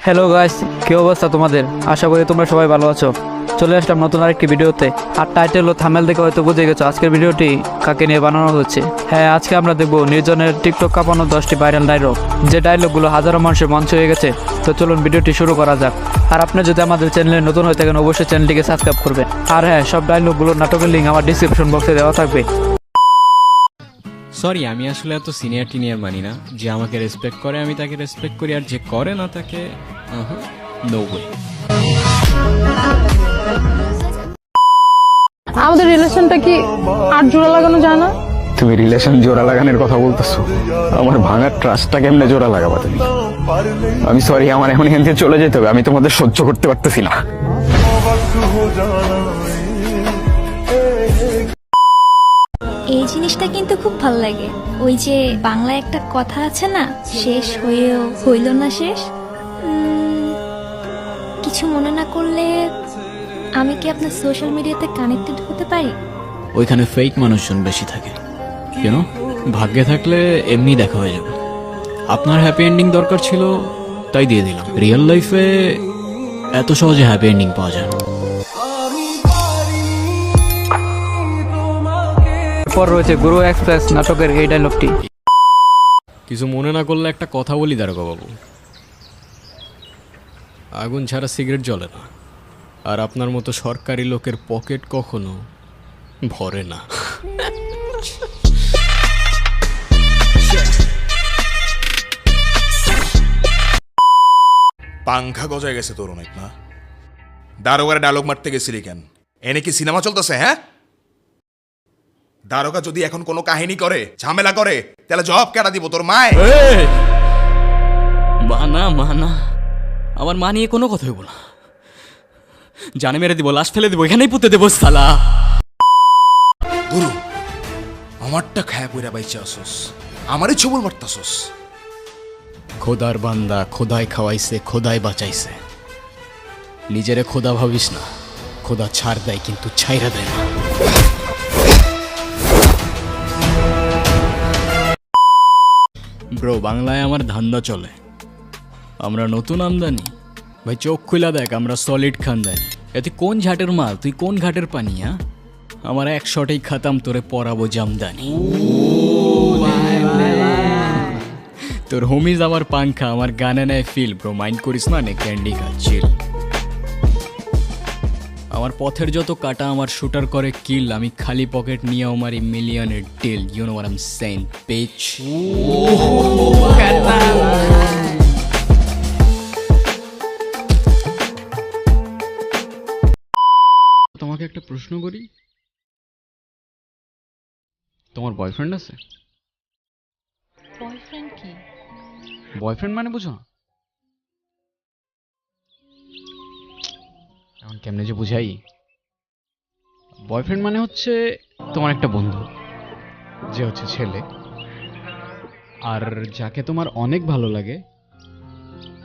Hello guys, কি অবস্থা তোমাদের? আশা করি তোমরা সবাই ভালো আছো। চলে আসলাম নতুন আরেকটি ভিডিওতে। আর টাইটেল ও থাম্বনেল দেখে হয়তো বুঝে গেছো আজকের ভিডিওটি কাকে নিয়ে বানানো হচ্ছে। হ্যাঁ, আজকে আমরা দেখবো নির্জনের টিকটক কাঁপানো 10টি ভাইরাল ডায়লগ, যে ডায়লগগুলো হাজারো মানুষের মঞ্চ হয়ে গেছে। তো চলুন ভিডিওটি শুরু করা যাক। আর আপনি যদি আমাদের চ্যানেলে নতুন হয়ে থাকেন অবশ্যই চ্যানেলটিকে সাবস্ক্রাইব করবেন। আর হ্যাঁ, সব ডায়লগগুলোর নাটকের লিঙ্ক আমার ডিসক্রিপশন বক্সে দেওয়া থাকবে। সরি, আমি আসলে এত সিনিয়র টিনিয়র মানি না। যে আমাকে রেসপেক্ট করে আমি তাকে রেসপেক্ট করি, আর যে করে না তাকে নো ওয়ে। আমাদের রিলেশনটা কি আর জোড়া লাগানো যায় না? তুমি রিলেশন জোড়া লাগানোর কথা বলতেছো? আমার ভাঙার ট্রাস্টটা কেমনে জোড়া লাগাবা তুমি? আমি সরি, আমার এখন এখান থেকে চলে যেতে হবে। আমি তোমাদের সহ্য করতে পারতেছি না। এই জিনিসটা কিন্তু খুব ভালো লাগে। ওই যে বাংলায় একটা কথা আছে না, শেষ হয়েও হইল না শেষ। কিছু মনে না করলে আমি কি আপনার সোশ্যাল মিডিয়াতে কানেক্টেড হতে পারি? ওইখানে ফেক মানুষজন বেশি থাকে, কেন? ভাগ্যে থাকলে এমনি দেখা হয়ে যাবে। আপনার হ্যাপি এন্ডিং দরকার ছিল তাই দিয়ে দিলাম। রিয়েল লাইফে এত সহজে হ্যাপি এন্ডিং পাওয়া যায় না। এরপর রয়েছে গুরু এক্সপ্রেস নাটকের এই ডায়লগটি। কিছু মনে না করলে একটা কথা বলি দারোগা বাবু, আগুন ছাড়া সিগারেট জ্বলে না, আর আপনার মতো সরকারি লোকের পকেট কখনো ভরে না। পাংখা গজায় গেছে তোর অনেক না? দারোগার ডায়লগ মারতে গেছিলি কেন? এনে কি সিনেমা চলতেছে? হ্যাঁ, দারোগা যদি এখন কোনো কাহিনী করে, ঝামেলা করে, তাহলে জবাব কেটা দিব তোর মায়? মানা মানা, আমার মা নিয়ে কোনো কথা হইব না। জানে মেরে দিব, লাশ ফেলে দিব, এখানেই পুঁতে দেবো সালা। গুরু, আমারটা খায়া পইরা বাইচা আসোস, আমারই ছবল মারতাসোস। খোদার বান্দা, খোদাই খাওয়াইছে, খোদাই বাঁচাইছে। নিজেরে খোদা ভাবিস না, খোদা ছাড় দেয় কিন্তু ছাইরা দেয় না। ব্রো, বাংলায় আমার ধান্দা চলে। আমরা নতুন আমদানি ভাই, চোখ খুলা দেখ, আমরা সলিড খানদানি। এতে কোন ঝাটের মাল, তুই কোন ঘাটের পানি? হ্যাঁ, আমার এক শটেই খাতাম, তোরে পরাবো জামদানি। তোর হোমিজ আমার পাংখা, আমার গানে নেয় ফিল। ব্রো, মাইন্ড করিস না, নে ক্যান্ডি খা, চিল। আমার পথের যত কাটা আমার শুটার করে কিল। আমি খালি পকেট নিয়ে আমার মিলিয়নের deal. You know what I am saying, pitch. তোমাকে একটা প্রশ্ন করি, তোমার বয়ফ্রেন্ড আছে? বয়ফ্রেন্ড কি? বয়ফ্রেন্ড মানে বুঝো না? এখন কেমনে যে বুঝাই? বয়ফ্রেন্ড মানে হচ্ছে তোমার একটা বন্ধু, যে হচ্ছে ছেলে, আর যাকে তোমার অনেক ভালো লাগে,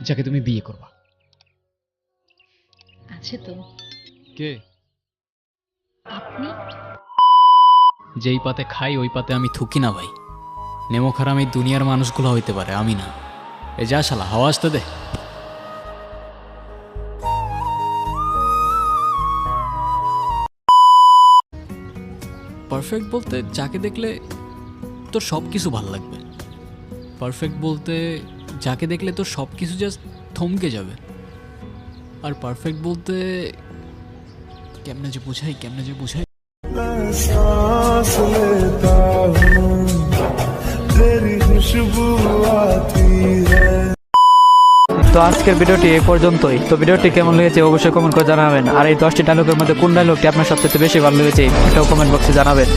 যাকে তুমি বিয়ে করবা। আছে তো। কে? আপনি? যেই পাতে খাই ওই পাতে আমি থুকি না ভাই। নেমো খারাম এই দুনিয়ার মানুষগুলো হইতে পারে, আমি না। এ যা শালা, হাওয়া আসতে দে। পারফেক্ট বলতে যাকে দেখলে তোর সব কিছু ভালো লাগবে। পারফেক্ট বলতে যাকে দেখলে তোর সব কিছু জাস্ট থমকে যাবে। আর পারফেক্ট বলতে কেমনে যে বুঝাই। তো আজকের ভিডিওটি এই পর্যন্তই। তো ভিডিওটি কেমন লেগেছে অবশ্যই কমেন্ট করে জানাবেন। আর এই 10টি ডায়লগের মধ্যে কোন ডায়লগটি আপনার সবচেয়ে বেশি ভালো লেগেছে এটাও কমেন্ট বক্সে জানাবেন।